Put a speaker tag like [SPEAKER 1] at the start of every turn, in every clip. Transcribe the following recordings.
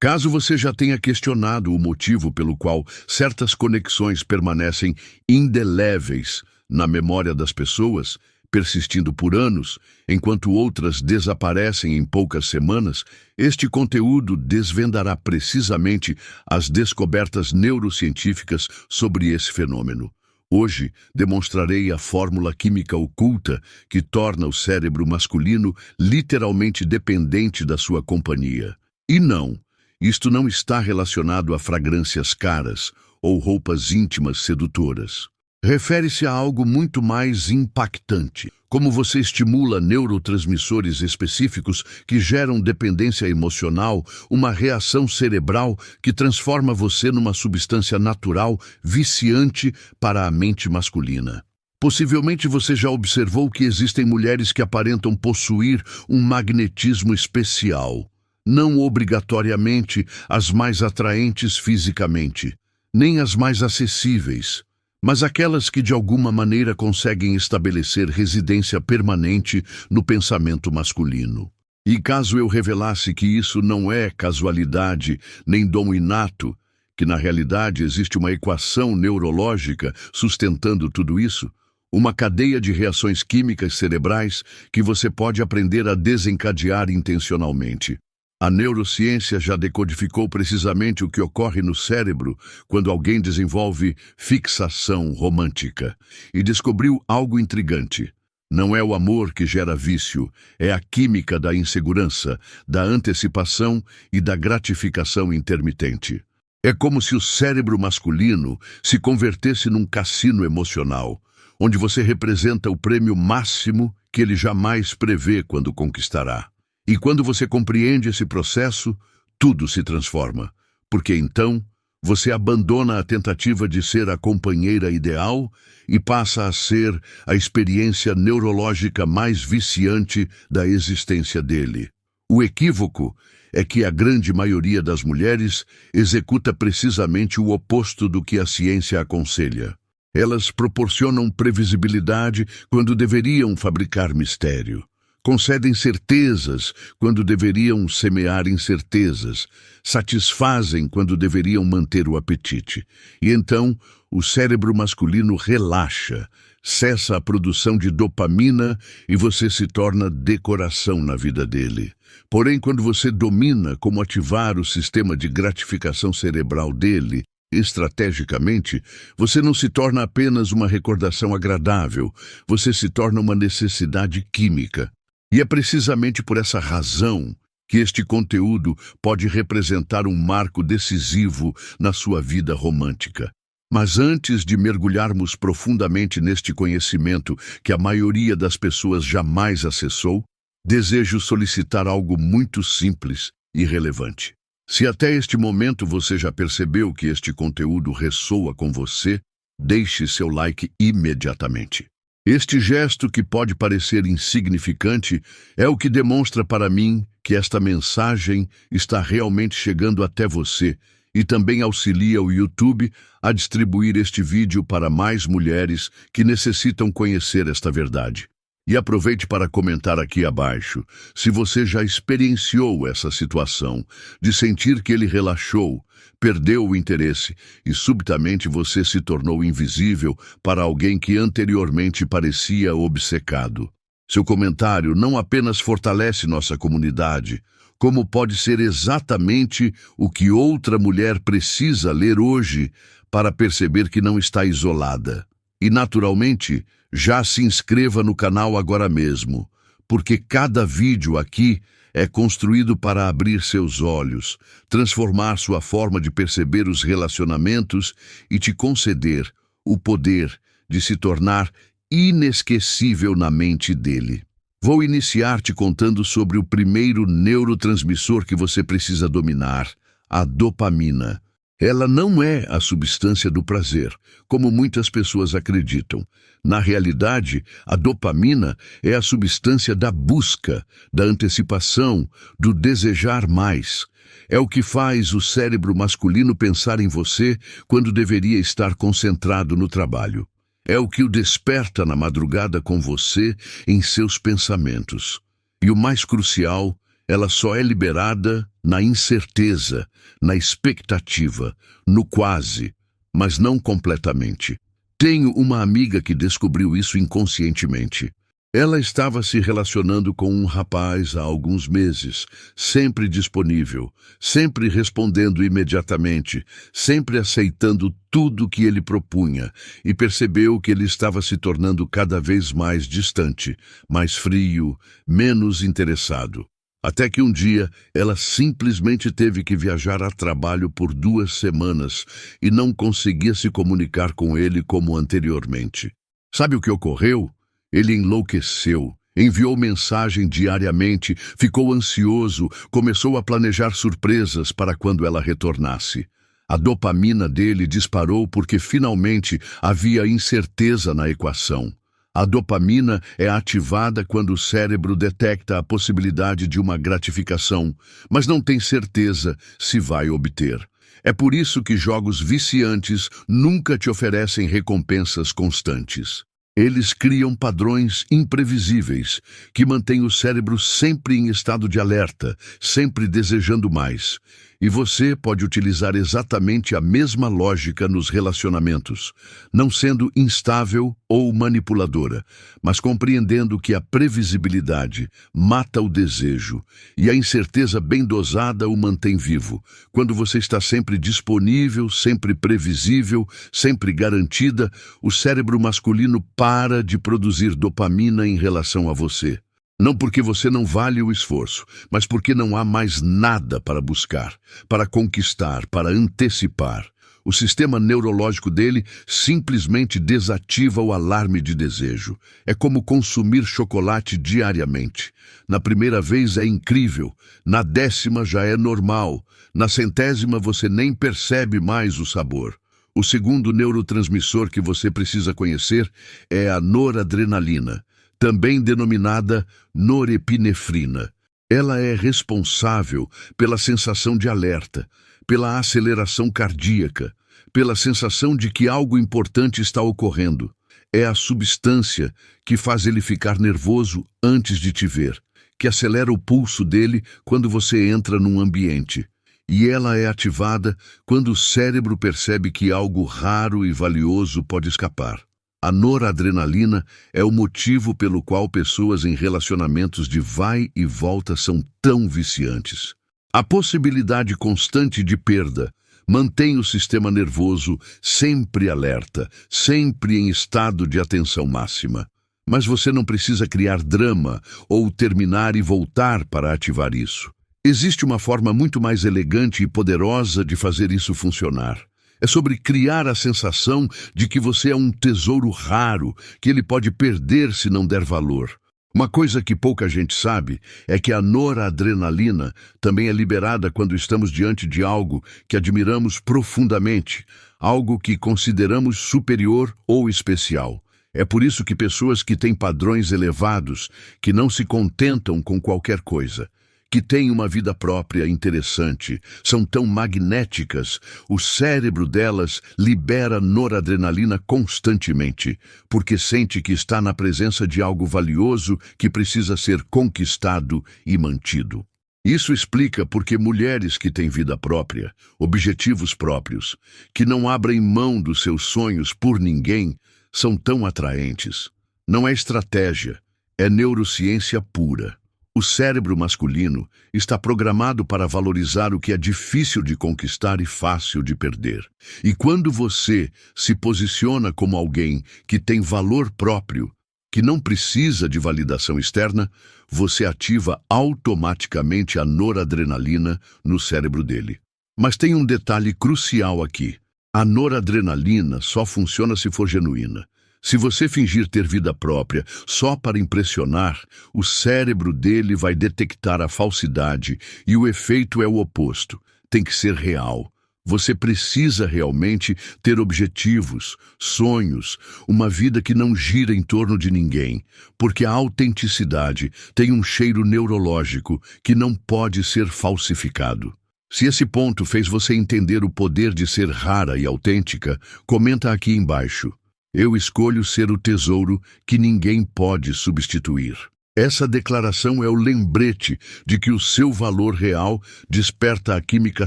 [SPEAKER 1] Caso você já tenha questionado o motivo pelo qual certas conexões permanecem indeléveis na memória das pessoas, persistindo por anos, enquanto outras desaparecem em poucas semanas, este conteúdo desvendará precisamente as descobertas neurocientíficas sobre esse fenômeno. Hoje, demonstrarei a fórmula química oculta que torna o cérebro masculino literalmente dependente da sua companhia. E não, isto não está relacionado a fragrâncias caras ou roupas íntimas sedutoras. Refere-se a algo muito mais impactante. Como você estimula neurotransmissores específicos que geram dependência emocional, uma reação cerebral que transforma você numa substância natural viciante para a mente masculina. Possivelmente você já observou que existem mulheres que aparentam possuir um magnetismo especial. Não obrigatoriamente as mais atraentes fisicamente, nem as mais acessíveis, mas aquelas que de alguma maneira conseguem estabelecer residência permanente no pensamento masculino. E caso eu revelasse que isso não é casualidade nem dom inato, que na realidade existe uma equação neurológica sustentando tudo isso, uma cadeia de reações químicas cerebrais que você pode aprender a desencadear intencionalmente. A neurociência já decodificou precisamente o que ocorre no cérebro quando alguém desenvolve fixação romântica e descobriu algo intrigante. Não é o amor que gera vício, é a química da insegurança, da antecipação e da gratificação intermitente. É como se o cérebro masculino se convertesse num cassino emocional, onde você representa o prêmio máximo que ele jamais prevê quando conquistará. E quando você compreende esse processo, tudo se transforma, porque então você abandona a tentativa de ser a companheira ideal e passa a ser a experiência neurológica mais viciante da existência dele. O equívoco é que a grande maioria das mulheres executa precisamente o oposto do que a ciência aconselha. Elas proporcionam previsibilidade quando deveriam fabricar mistério. Concedem certezas quando deveriam semear incertezas, satisfazem quando deveriam manter o apetite. E então, o cérebro masculino relaxa, cessa a produção de dopamina e você se torna decoração na vida dele. Porém, quando você domina como ativar o sistema de gratificação cerebral dele, estrategicamente, você não se torna apenas uma recordação agradável, você se torna uma necessidade química. E é precisamente por essa razão que este conteúdo pode representar um marco decisivo na sua vida romântica. Mas antes de mergulharmos profundamente neste conhecimento que a maioria das pessoas jamais acessou, desejo solicitar algo muito simples e relevante. Se até este momento você já percebeu que este conteúdo ressoa com você, deixe seu like imediatamente. Este gesto, que pode parecer insignificante, é o que demonstra para mim que esta mensagem está realmente chegando até você e também auxilia o YouTube a distribuir este vídeo para mais mulheres que necessitam conhecer esta verdade. E aproveite para comentar aqui abaixo se você já experienciou essa situação de sentir que ele relaxou, perdeu o interesse e subitamente você se tornou invisível para alguém que anteriormente parecia obcecado. Seu comentário não apenas fortalece nossa comunidade, como pode ser exatamente o que outra mulher precisa ler hoje para perceber que não está isolada. E, naturalmente, já se inscreva no canal agora mesmo, porque cada vídeo aqui é construído para abrir seus olhos, transformar sua forma de perceber os relacionamentos e te conceder o poder de se tornar inesquecível na mente dele. Vou iniciar te contando sobre o primeiro neurotransmissor que você precisa dominar, a dopamina. Ela não é a substância do prazer, como muitas pessoas acreditam. Na realidade, a dopamina é a substância da busca, da antecipação, do desejar mais. É o que faz o cérebro masculino pensar em você quando deveria estar concentrado no trabalho. É o que o desperta na madrugada com você em seus pensamentos. E o mais crucial Ela só é liberada na incerteza, na expectativa, no quase, mas não completamente. Tenho uma amiga que descobriu isso inconscientemente. Ela estava se relacionando com um rapaz há alguns meses, sempre disponível, sempre respondendo imediatamente, sempre aceitando tudo que ele propunha, e percebeu que ele estava se tornando cada vez mais distante, mais frio, menos interessado. Até que um dia ela simplesmente teve que viajar a trabalho por 2 semanas e não conseguia se comunicar com ele como anteriormente. Sabe o que ocorreu? Ele enlouqueceu, enviou mensagem diariamente, ficou ansioso, começou a planejar surpresas para quando ela retornasse. A dopamina dele disparou porque finalmente havia incerteza na equação. A dopamina é ativada quando o cérebro detecta a possibilidade de uma gratificação, mas não tem certeza se vai obter. É por isso que jogos viciantes nunca te oferecem recompensas constantes. Eles criam padrões imprevisíveis, que mantêm o cérebro sempre em estado de alerta, sempre desejando mais. E você pode utilizar exatamente a mesma lógica nos relacionamentos, não sendo instável ou manipuladora, mas compreendendo que a previsibilidade mata o desejo e a incerteza bem dosada o mantém vivo. Quando você está sempre disponível, sempre previsível, sempre garantida, o cérebro masculino para de produzir dopamina em relação a você. Não porque você não vale o esforço, mas porque não há mais nada para buscar, para conquistar, para antecipar. O sistema neurológico dele simplesmente desativa o alarme de desejo. É como consumir chocolate diariamente. Na primeira vez é incrível, na 10ª já é normal, na 100ª você nem percebe mais o sabor. O segundo neurotransmissor que você precisa conhecer é a noradrenalina, também denominada norepinefrina. Ela é responsável pela sensação de alerta, pela aceleração cardíaca, pela sensação de que algo importante está ocorrendo. É a substância que faz ele ficar nervoso antes de te ver, que acelera o pulso dele quando você entra num ambiente. E ela é ativada quando o cérebro percebe que algo raro e valioso pode escapar. A noradrenalina é o motivo pelo qual pessoas em relacionamentos de vai e volta são tão viciantes. A possibilidade constante de perda mantém o sistema nervoso sempre alerta, sempre em estado de atenção máxima. Mas você não precisa criar drama ou terminar e voltar para ativar isso. Existe uma forma muito mais elegante e poderosa de fazer isso funcionar. É sobre criar a sensação de que você é um tesouro raro, que ele pode perder se não der valor. Uma coisa que pouca gente sabe é que a noradrenalina também é liberada quando estamos diante de algo que admiramos profundamente, algo que consideramos superior ou especial. É por isso que pessoas que têm padrões elevados, que não se contentam com qualquer coisa, que têm uma vida própria interessante, são tão magnéticas, o cérebro delas libera noradrenalina constantemente, porque sente que está na presença de algo valioso que precisa ser conquistado e mantido. Isso explica porque mulheres que têm vida própria, objetivos próprios, que não abrem mão dos seus sonhos por ninguém, são tão atraentes. Não é estratégia, é neurociência pura. O cérebro masculino está programado para valorizar o que é difícil de conquistar e fácil de perder. E quando você se posiciona como alguém que tem valor próprio, que não precisa de validação externa, você ativa automaticamente a noradrenalina no cérebro dele. Mas tem um detalhe crucial aqui. A noradrenalina só funciona se for genuína. Se você fingir ter vida própria só para impressionar, o cérebro dele vai detectar a falsidade e o efeito é o oposto. Tem que ser real. Você precisa realmente ter objetivos, sonhos, uma vida que não gira em torno de ninguém, porque a autenticidade tem um cheiro neurológico que não pode ser falsificado. Se esse ponto fez você entender o poder de ser rara e autêntica, comenta aqui embaixo. Eu escolho ser o tesouro que ninguém pode substituir. Essa declaração é o lembrete de que o seu valor real desperta a química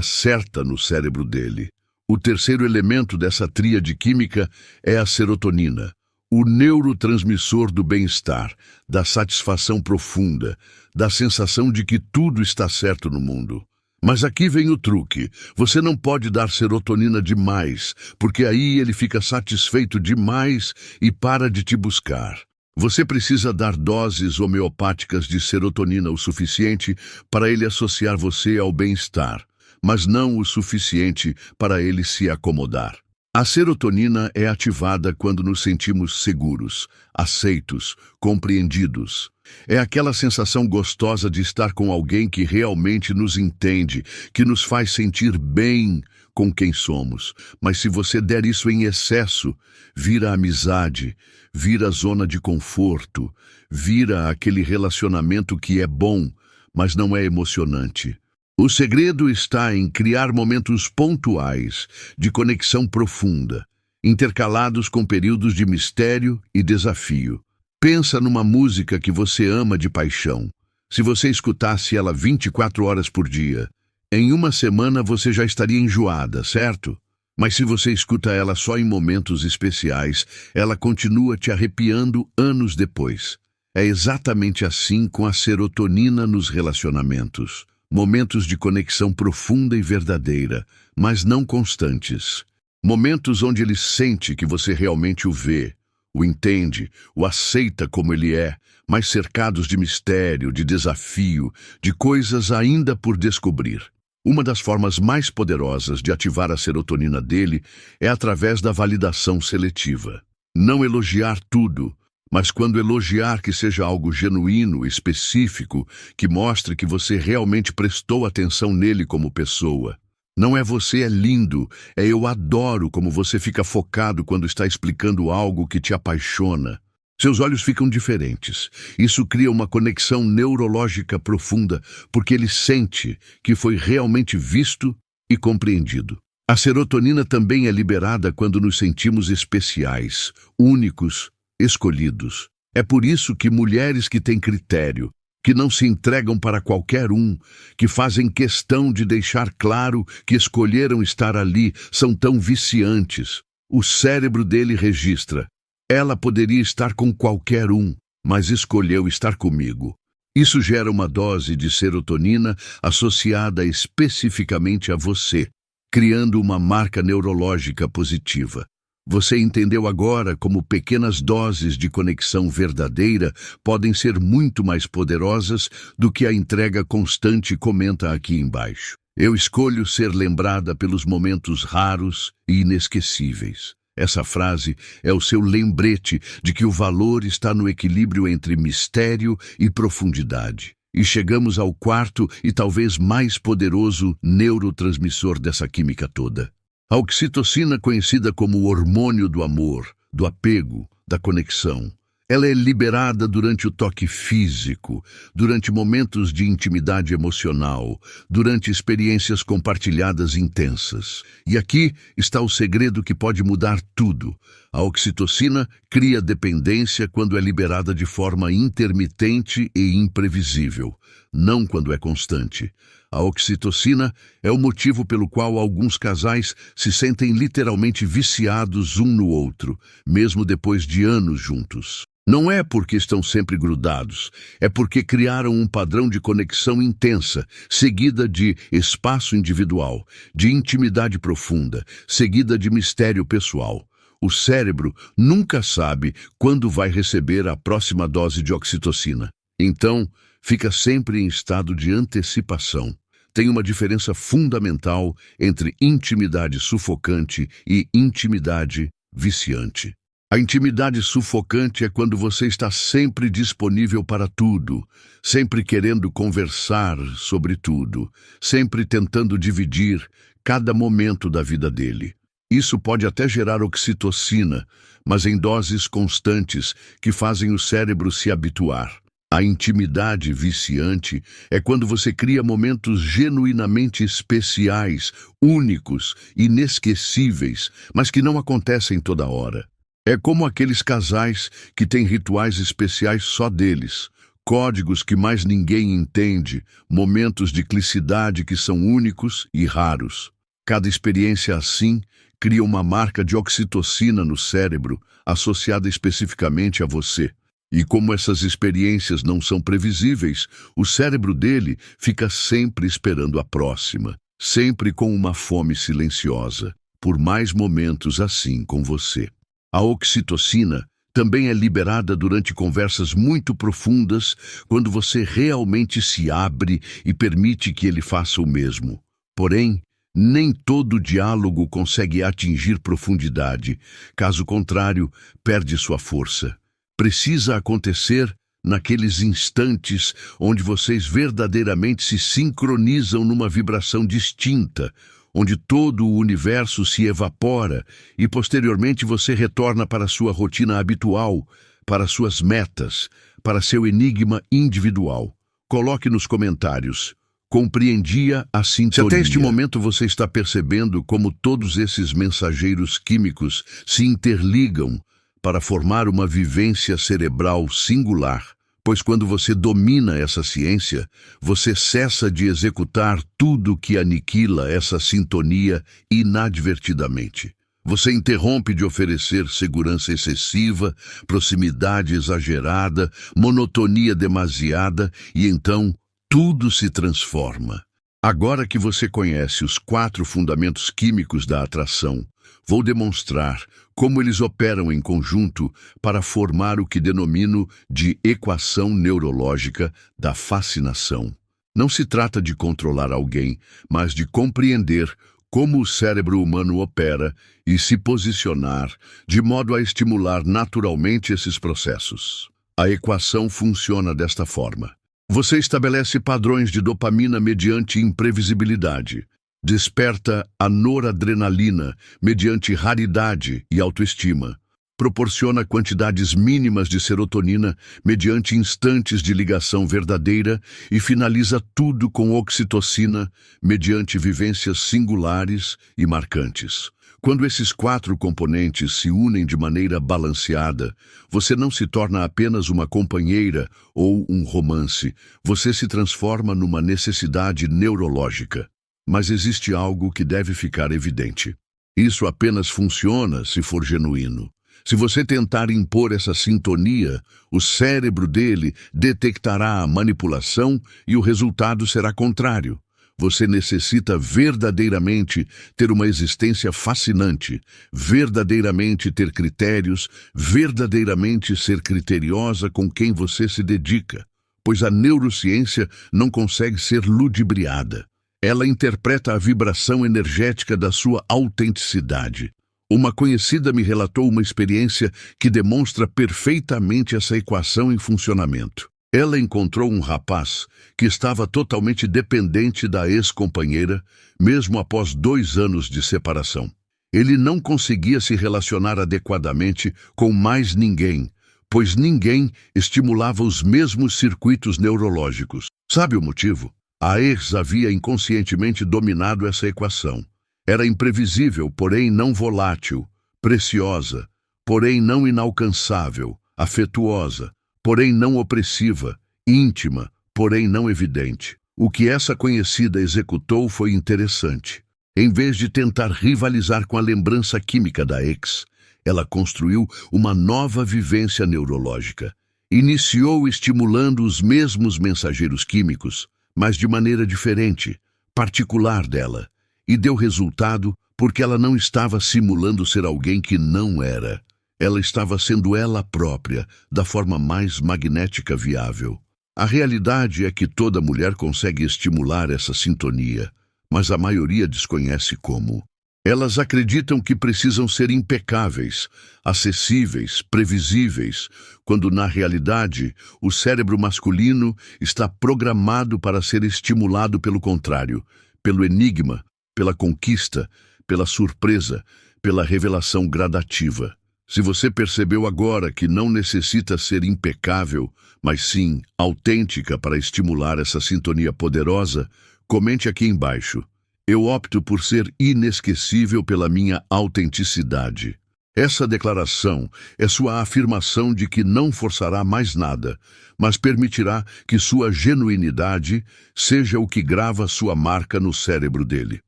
[SPEAKER 1] certa no cérebro dele. O terceiro elemento dessa tríade química é a serotonina, o neurotransmissor do bem-estar, da satisfação profunda, da sensação de que tudo está certo no mundo. Mas aqui vem o truque. Você não pode dar serotonina demais, porque aí ele fica satisfeito demais e para de te buscar. Você precisa dar doses homeopáticas de serotonina o suficiente para ele associar você ao bem-estar, mas não o suficiente para ele se acomodar. A serotonina é ativada quando nos sentimos seguros, aceitos, compreendidos. É aquela sensação gostosa de estar com alguém que realmente nos entende, que nos faz sentir bem com quem somos. Mas se você der isso em excesso, vira amizade, vira zona de conforto, vira aquele relacionamento que é bom, mas não é emocionante. O segredo está em criar momentos pontuais de conexão profunda, intercalados com períodos de mistério e desafio. Pensa numa música que você ama de paixão. Se você escutasse ela 24 horas por dia, em uma semana você já estaria enjoada, certo? Mas se você escuta ela só em momentos especiais, ela continua te arrepiando anos depois. É exatamente assim com a serotonina nos relacionamentos. Momentos de conexão profunda e verdadeira, mas não constantes. Momentos onde ele sente que você realmente o vê, o entende, o aceita como ele é, mas cercados de mistério, de desafio, de coisas ainda por descobrir. Uma das formas mais poderosas de ativar a serotonina dele é através da validação seletiva. Não elogiar tudo, mas quando elogiar que seja algo genuíno, específico, que mostre que você realmente prestou atenção nele como pessoa. Não é você é lindo, é eu adoro como você fica focado quando está explicando algo que te apaixona. Seus olhos ficam diferentes. Isso cria uma conexão neurológica profunda, porque ele sente que foi realmente visto e compreendido. A serotonina também é liberada quando nos sentimos especiais, únicos, escolhidos. É por isso que mulheres que têm critério, que não se entregam para qualquer um, que fazem questão de deixar claro que escolheram estar ali, são tão viciantes. O cérebro dele registra. Ela poderia estar com qualquer um, mas escolheu estar comigo. Isso gera uma dose de serotonina associada especificamente a você, criando uma marca neurológica positiva. Você entendeu agora como pequenas doses de conexão verdadeira podem ser muito mais poderosas do que a entrega constante comenta aqui embaixo. Eu escolho ser lembrada pelos momentos raros e inesquecíveis. Essa frase é o seu lembrete de que o valor está no equilíbrio entre mistério e profundidade. E chegamos ao quarto e talvez mais poderoso neurotransmissor dessa química toda. A oxitocina, conhecida como o hormônio do amor, do apego, da conexão. Ela é liberada durante o toque físico, durante momentos de intimidade emocional, durante experiências compartilhadas intensas. E aqui está o segredo que pode mudar tudo. A oxitocina cria dependência quando é liberada de forma intermitente e imprevisível, não quando é constante. A oxitocina é o motivo pelo qual alguns casais se sentem literalmente viciados um no outro, mesmo depois de anos juntos. Não é porque estão sempre grudados, é porque criaram um padrão de conexão intensa, seguida de espaço individual, de intimidade profunda, seguida de mistério pessoal. O cérebro nunca sabe quando vai receber a próxima dose de oxitocina. Então, fica sempre em estado de antecipação. Tem uma diferença fundamental entre intimidade sufocante e intimidade viciante. A intimidade sufocante é quando você está sempre disponível para tudo, sempre querendo conversar sobre tudo, sempre tentando dividir cada momento da vida dele. Isso pode até gerar oxitocina, mas em doses constantes que fazem o cérebro se habituar. A intimidade viciante é quando você cria momentos genuinamente especiais, únicos, inesquecíveis, mas que não acontecem toda hora. É como aqueles casais que têm rituais especiais só deles, códigos que mais ninguém entende, momentos de clicidade que são únicos e raros. Cada experiência assim cria uma marca de oxitocina no cérebro, associada especificamente a você. E como essas experiências não são previsíveis, o cérebro dele fica sempre esperando a próxima, sempre com uma fome silenciosa, por mais momentos assim com você. A oxitocina também é liberada durante conversas muito profundas, quando você realmente se abre e permite que ele faça o mesmo. Porém, nem todo diálogo consegue atingir profundidade. Caso contrário, perde sua força. Precisa acontecer naqueles instantes onde vocês verdadeiramente se sincronizam numa vibração distinta, onde todo o universo se evapora e posteriormente você retorna para sua rotina habitual, para suas metas, para seu enigma individual. Coloque nos comentários: compreendia a sintonia. Se até este momento você está percebendo como todos esses mensageiros químicos se interligam para formar uma vivência cerebral singular, pois quando você domina essa ciência, você cessa de executar tudo que aniquila essa sintonia inadvertidamente. Você interrompe de oferecer segurança excessiva, proximidade exagerada, monotonia demasiada e então tudo se transforma. Agora que você conhece os 4 fundamentos químicos da atração, vou demonstrar como eles operam em conjunto para formar o que denomino de equação neurológica da fascinação. Não se trata de controlar alguém, mas de compreender como o cérebro humano opera e se posicionar de modo a estimular naturalmente esses processos. A equação funciona desta forma. Você estabelece padrões de dopamina mediante imprevisibilidade. Desperta a noradrenalina mediante raridade e autoestima. Proporciona quantidades mínimas de serotonina mediante instantes de ligação verdadeira e finaliza tudo com oxitocina mediante vivências singulares e marcantes. Quando esses 4 componentes se unem de maneira balanceada, você não se torna apenas uma companheira ou um romance, você se transforma numa necessidade neurológica. Mas existe algo que deve ficar evidente. Isso apenas funciona se for genuíno. Se você tentar impor essa sintonia, o cérebro dele detectará a manipulação e o resultado será contrário. Você necessita verdadeiramente ter uma existência fascinante, verdadeiramente ter critérios, verdadeiramente ser criteriosa com quem você se dedica, pois a neurociência não consegue ser ludibriada. Ela interpreta a vibração energética da sua autenticidade. Uma conhecida me relatou uma experiência que demonstra perfeitamente essa equação em funcionamento. Ela encontrou um rapaz que estava totalmente dependente da ex-companheira, mesmo após 2 anos de separação. Ele não conseguia se relacionar adequadamente com mais ninguém, pois ninguém estimulava os mesmos circuitos neurológicos. Sabe o motivo? A ex havia inconscientemente dominado essa equação. Era imprevisível, porém não volátil, preciosa, porém não inalcançável, afetuosa, porém não opressiva, íntima, porém não evidente. O que essa conhecida executou foi interessante. Em vez de tentar rivalizar com a lembrança química da ex, ela construiu uma nova vivência neurológica. Iniciou estimulando os mesmos mensageiros químicos, mas de maneira diferente, particular dela, e deu resultado porque ela não estava simulando ser alguém que não era. Ela estava sendo ela própria, da forma mais magnética viável. A realidade é que toda mulher consegue estimular essa sintonia, mas a maioria desconhece como. Elas acreditam que precisam ser impecáveis, acessíveis, previsíveis, quando na realidade o cérebro masculino está programado para ser estimulado pelo contrário, pelo enigma, pela conquista, pela surpresa, pela revelação gradativa. Se você percebeu agora que não necessita ser impecável, mas sim autêntica para estimular essa sintonia poderosa, comente aqui embaixo. Eu opto por ser inesquecível pela minha autenticidade. Essa declaração é sua afirmação de que não forçará mais nada, mas permitirá que sua genuinidade seja o que grava sua marca no cérebro dele.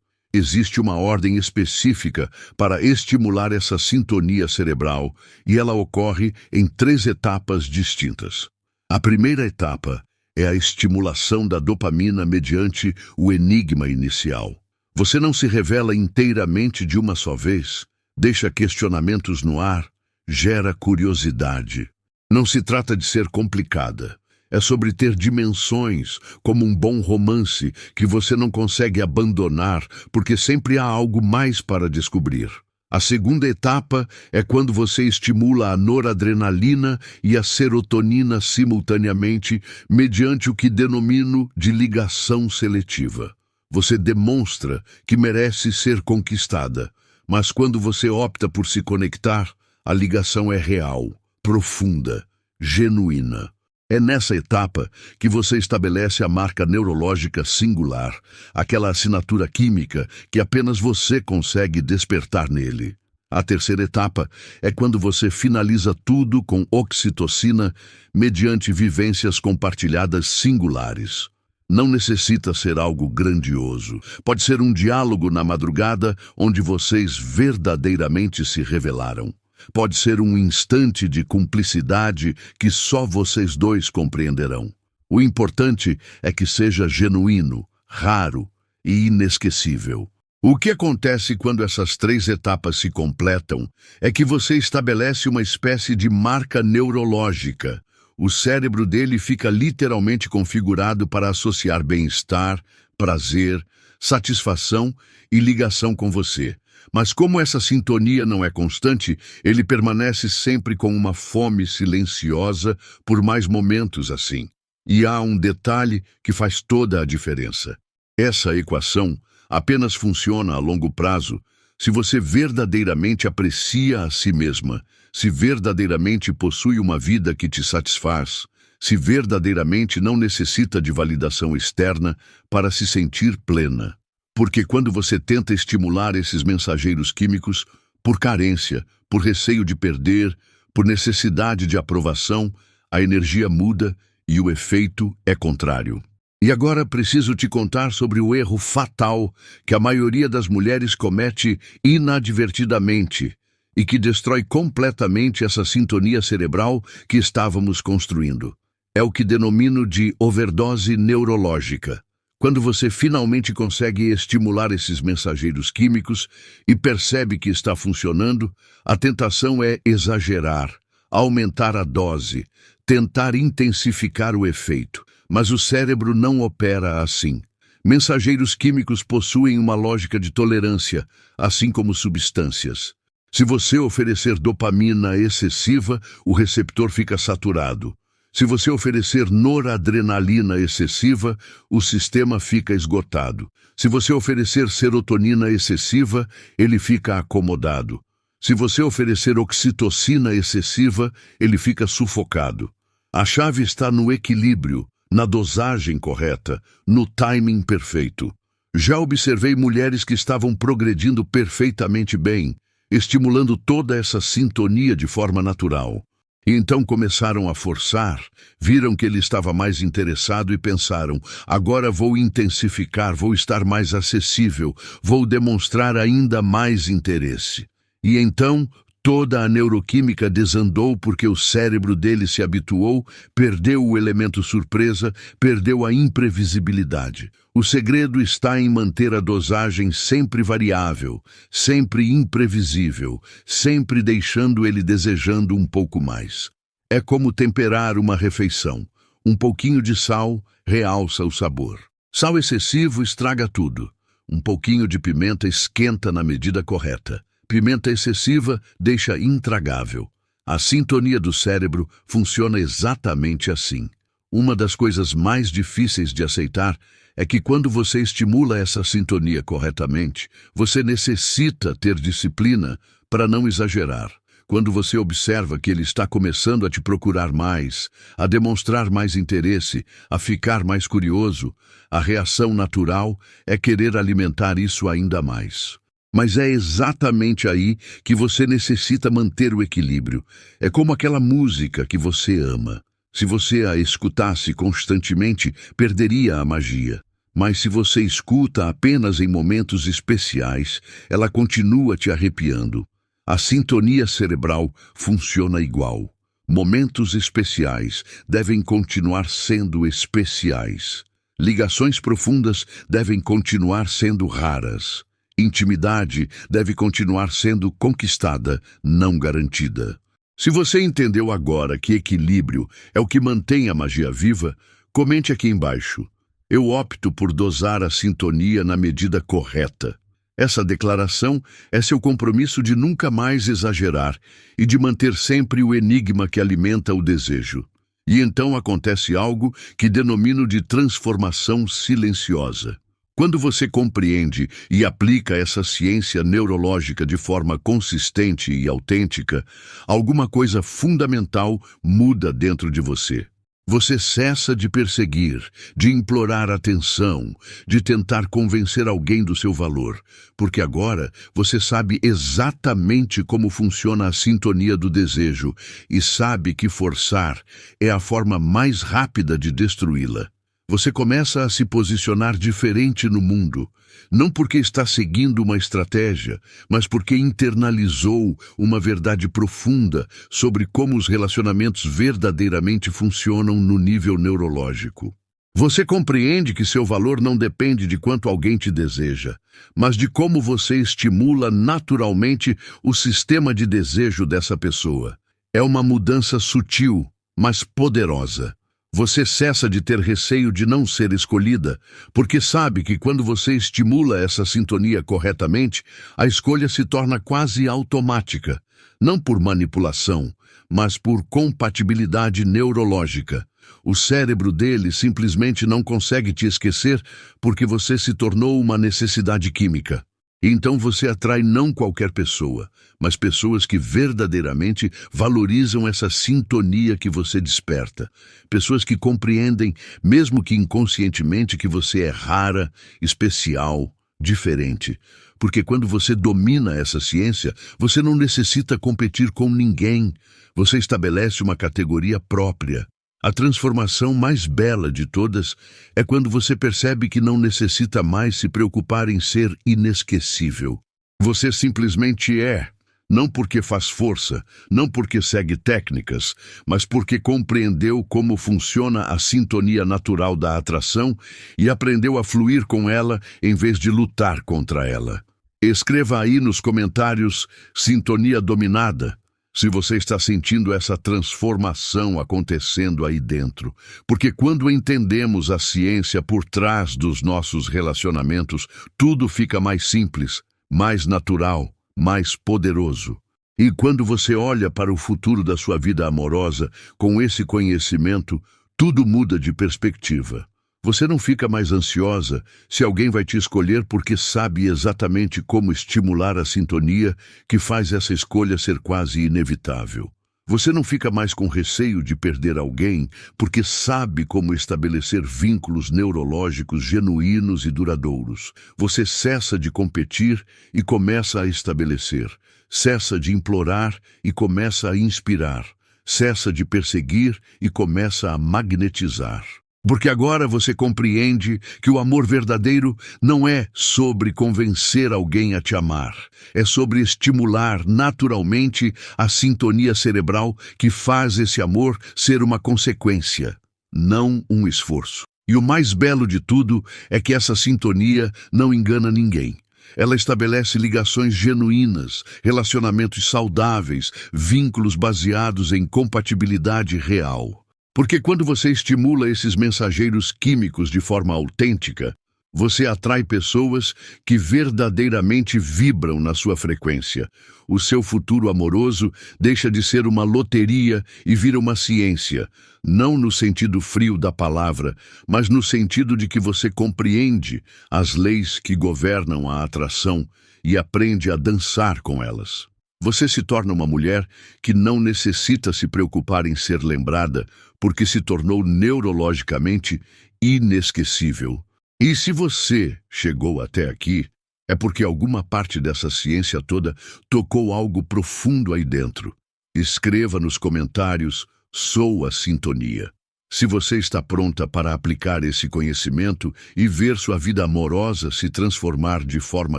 [SPEAKER 1] Existe uma ordem específica para estimular essa sintonia cerebral e ela ocorre em 3 etapas distintas. A primeira etapa é a estimulação da dopamina mediante o enigma inicial. Você não se revela inteiramente de uma só vez, deixa questionamentos no ar, gera curiosidade. Não se trata de ser complicada. É sobre ter dimensões, como um bom romance que você não consegue abandonar porque sempre há algo mais para descobrir. A segunda etapa é quando você estimula a noradrenalina e a serotonina simultaneamente mediante o que denomino de ligação seletiva. Você demonstra que merece ser conquistada, mas quando você opta por se conectar, a ligação é real, profunda, genuína. É nessa etapa que você estabelece a marca neurológica singular, aquela assinatura química que apenas você consegue despertar nele. A terceira etapa é quando você finaliza tudo com oxitocina mediante vivências compartilhadas singulares. Não necessita ser algo grandioso. Pode ser um diálogo na madrugada onde vocês verdadeiramente se revelaram. Pode ser um instante de cumplicidade que só vocês dois compreenderão. O importante é que seja genuíno, raro e inesquecível. O que acontece quando essas 3 etapas se completam é que você estabelece uma espécie de marca neurológica. O cérebro dele fica literalmente configurado para associar bem-estar, prazer, satisfação e ligação com você. Mas como essa sintonia não é constante, ele permanece sempre com uma fome silenciosa por mais momentos assim. E há um detalhe que faz toda a diferença. Essa equação apenas funciona a longo prazo se você verdadeiramente aprecia a si mesma, se verdadeiramente possui uma vida que te satisfaz, se verdadeiramente não necessita de validação externa para se sentir plena. Porque quando você tenta estimular esses mensageiros químicos, por carência, por receio de perder, por necessidade de aprovação, a energia muda e o efeito é contrário. E agora preciso te contar sobre o erro fatal que a maioria das mulheres comete inadvertidamente e que destrói completamente essa sintonia cerebral que estávamos construindo. É o que denomino de overdose neurológica. Quando você finalmente consegue estimular esses mensageiros químicos e percebe que está funcionando, a tentação é exagerar, aumentar a dose, tentar intensificar o efeito. Mas o cérebro não opera assim. Mensageiros químicos possuem uma lógica de tolerância, assim como substâncias. Se você oferecer dopamina excessiva, o receptor fica saturado. Se você oferecer noradrenalina excessiva, o sistema fica esgotado. Se você oferecer serotonina excessiva, ele fica acomodado. Se você oferecer oxitocina excessiva, ele fica sufocado. A chave está no equilíbrio, na dosagem correta, no timing perfeito. Já observei mulheres que estavam progredindo perfeitamente bem, estimulando toda essa sintonia de forma natural. E então começaram a forçar, viram que ele estava mais interessado e pensaram, agora vou intensificar, vou estar mais acessível, vou demonstrar ainda mais interesse. E então toda a neuroquímica desandou porque o cérebro dele se habituou, perdeu o elemento surpresa, perdeu a imprevisibilidade. O segredo está em manter a dosagem sempre variável, sempre imprevisível, sempre deixando ele desejando um pouco mais. É como temperar uma refeição. Um pouquinho de sal realça o sabor. Sal excessivo estraga tudo. Um pouquinho de pimenta esquenta na medida correta. Pimenta excessiva deixa intragável. A sintonia do cérebro funciona exatamente assim. Uma das coisas mais difíceis de aceitar é que quando você estimula essa sintonia corretamente, você necessita ter disciplina para não exagerar. Quando você observa que ele está começando a te procurar mais, a demonstrar mais interesse, a ficar mais curioso, a reação natural é querer alimentar isso ainda mais. Mas é exatamente aí que você necessita manter o equilíbrio. É como aquela música que você ama. Se você a escutasse constantemente, perderia a magia. Mas se você escuta apenas em momentos especiais, ela continua te arrepiando. A sintonia cerebral funciona igual. Momentos especiais devem continuar sendo especiais. Ligações profundas devem continuar sendo raras. Intimidade deve continuar sendo conquistada, não garantida. Se você entendeu agora que equilíbrio é o que mantém a magia viva, comente aqui embaixo. Eu opto por dosar a sintonia na medida correta. Essa declaração é seu compromisso de nunca mais exagerar e de manter sempre o enigma que alimenta o desejo. E então acontece algo que denomino de transformação silenciosa. Quando você compreende e aplica essa ciência neurológica de forma consistente e autêntica, alguma coisa fundamental muda dentro de você. Você cessa de perseguir, de implorar atenção, de tentar convencer alguém do seu valor, porque agora você sabe exatamente como funciona a sintonia do desejo e sabe que forçar é a forma mais rápida de destruí-la. Você começa a se posicionar diferente no mundo, não porque está seguindo uma estratégia, mas porque internalizou uma verdade profunda sobre como os relacionamentos verdadeiramente funcionam no nível neurológico. Você compreende que seu valor não depende de quanto alguém te deseja, mas de como você estimula naturalmente o sistema de desejo dessa pessoa. É uma mudança sutil, mas poderosa. Você cessa de ter receio de não ser escolhida, porque sabe que quando você estimula essa sintonia corretamente, a escolha se torna quase automática, não por manipulação, mas por compatibilidade neurológica. O cérebro dele simplesmente não consegue te esquecer porque você se tornou uma necessidade química. Então você atrai não qualquer pessoa, mas pessoas que verdadeiramente valorizam essa sintonia que você desperta. Pessoas que compreendem, mesmo que inconscientemente, que você é rara, especial, diferente. Porque quando você domina essa ciência, você não necessita competir com ninguém. Você estabelece uma categoria própria. A transformação mais bela de todas é quando você percebe que não necessita mais se preocupar em ser inesquecível. Você simplesmente é, não porque faz força, não porque segue técnicas, mas porque compreendeu como funciona a sintonia natural da atração e aprendeu a fluir com ela em vez de lutar contra ela. Escreva aí nos comentários "sintonia dominada", se você está sentindo essa transformação acontecendo aí dentro. Porque quando entendemos a ciência por trás dos nossos relacionamentos, tudo fica mais simples, mais natural, mais poderoso. E quando você olha para o futuro da sua vida amorosa, com esse conhecimento, tudo muda de perspectiva. Você não fica mais ansiosa se alguém vai te escolher porque sabe exatamente como estimular a sintonia que faz essa escolha ser quase inevitável. Você não fica mais com receio de perder alguém porque sabe como estabelecer vínculos neurológicos genuínos e duradouros. Você cessa de competir e começa a estabelecer. Cessa de implorar e começa a inspirar. Cessa de perseguir e começa a magnetizar. Porque agora você compreende que o amor verdadeiro não é sobre convencer alguém a te amar. É sobre estimular naturalmente a sintonia cerebral que faz esse amor ser uma consequência, não um esforço. E o mais belo de tudo é que essa sintonia não engana ninguém. Ela estabelece ligações genuínas, relacionamentos saudáveis, vínculos baseados em compatibilidade real. Porque quando você estimula esses mensageiros químicos de forma autêntica, você atrai pessoas que verdadeiramente vibram na sua frequência. O seu futuro amoroso deixa de ser uma loteria e vira uma ciência, não no sentido frio da palavra, mas no sentido de que você compreende as leis que governam a atração e aprende a dançar com elas. Você se torna uma mulher que não necessita se preocupar em ser lembrada, porque se tornou neurologicamente inesquecível. E se você chegou até aqui, É porque alguma parte dessa ciência toda tocou algo profundo aí dentro. Escreva nos comentários, sou a sintonia. Se você está pronta para aplicar esse conhecimento e ver sua vida amorosa se transformar de forma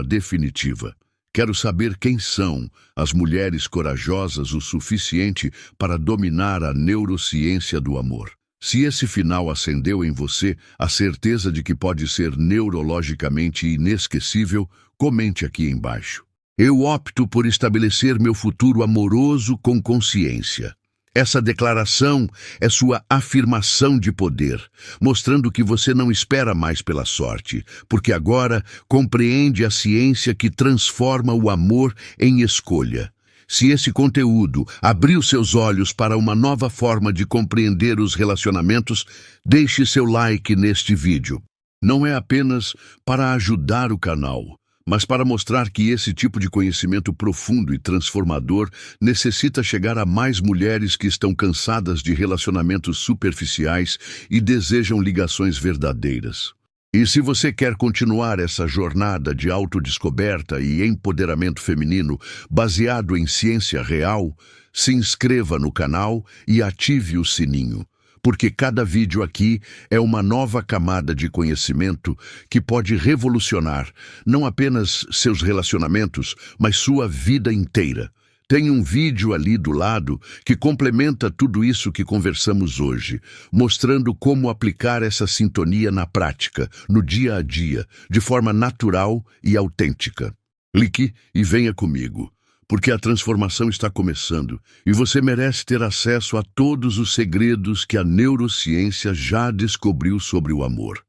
[SPEAKER 1] definitiva. Quero saber quem são as mulheres corajosas o suficiente para dominar a neurociência do amor. Se esse final acendeu em você a certeza de que pode ser neurologicamente inesquecível, comente aqui embaixo. Eu opto por estabelecer meu futuro amoroso com consciência. Essa declaração é sua afirmação de poder, mostrando que você não espera mais pela sorte, porque agora compreende a ciência que transforma o amor em escolha. Se esse conteúdo abriu seus olhos para uma nova forma de compreender os relacionamentos, deixe seu like neste vídeo. Não é apenas para ajudar o canal, mas para mostrar que esse tipo de conhecimento profundo e transformador necessita chegar a mais mulheres que estão cansadas de relacionamentos superficiais e desejam ligações verdadeiras. E se você quer continuar essa jornada de autodescoberta e empoderamento feminino baseado em ciência real, se inscreva no canal e ative o sininho, porque cada vídeo aqui é uma nova camada de conhecimento que pode revolucionar não apenas seus relacionamentos, mas sua vida inteira. Tem um vídeo ali do lado que complementa tudo isso que conversamos hoje, mostrando como aplicar essa sintonia na prática, no dia a dia, de forma natural e autêntica. Clique e venha comigo, porque a transformação está começando e você merece ter acesso a todos os segredos que a neurociência já descobriu sobre o amor.